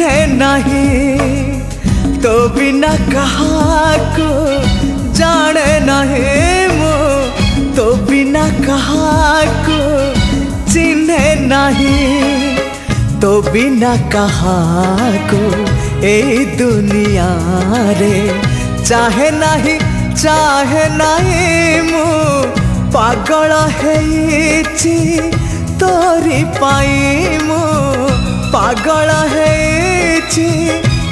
चिन्हे नहीं तो बिना कहाको जाने नहीं मो तो बिना कहाको चिन्हे नहीं तो बिना कहाको ए दुनिया रे चाहे नहीं मो पागल है तोरी पाई मो पागल है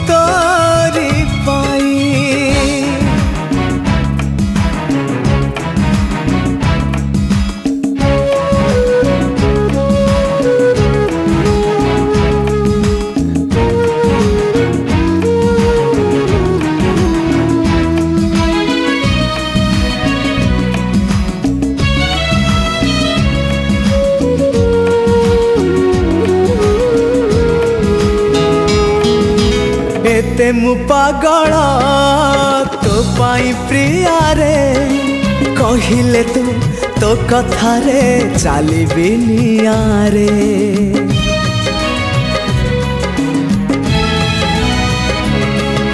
तोरी पाई। एते मु पागल तो पाई प्रिया रे कहिले तू तो कथा रे चलिबी निया रे।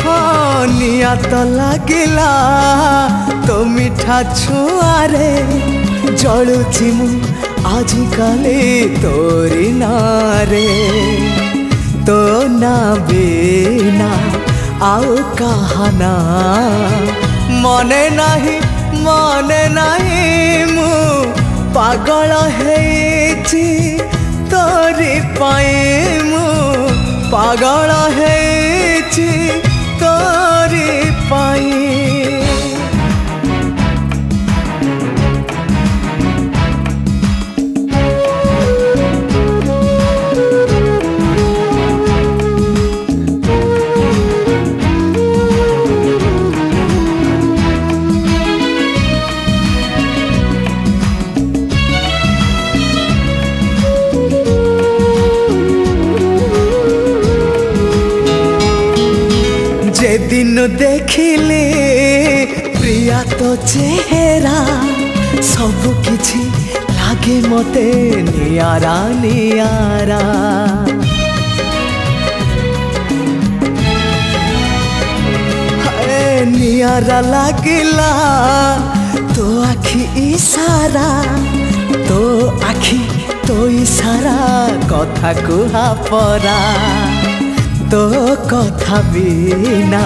हाँ निया तो लागिला तो मीठा छुआ रे जलुची मु आजिकाली तोरी नारे तो ना बिना आओ कहना मने नहीं मु पागल है तोरी पाई मु पागल है तोरी पाई। जे दिन देखिले प्रिया तो चेहरा सब किछि लागे मते नियारा नियारा। हाय नियारा लागिला तो आखि इशारा तो आखि तो इशारा कथा कुहा परा तो कथा बिना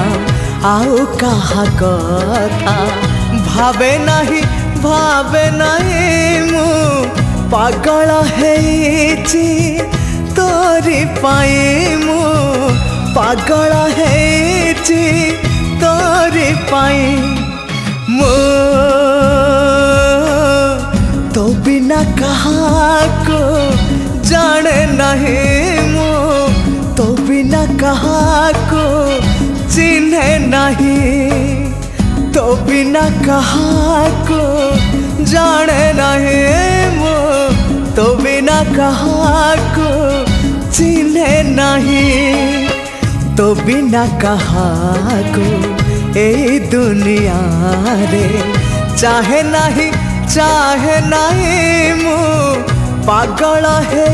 आउ कहा कथा भावे नहीं मु पागल है तोरी पाई मु पागल है तोरी पाई मो तो बिना कहाको जाने नहीं मो तो बिना कहाको चिन्हे नहीं तो बिना कहाको जाने नहीं मो तो बिना कहाको चिन्हे नहीं तो बिना कहाको ए दुनिया रे चाहे नहीं मो पागल है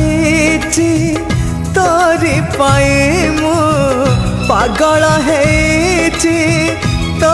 तोरी पाई मु पागल है तो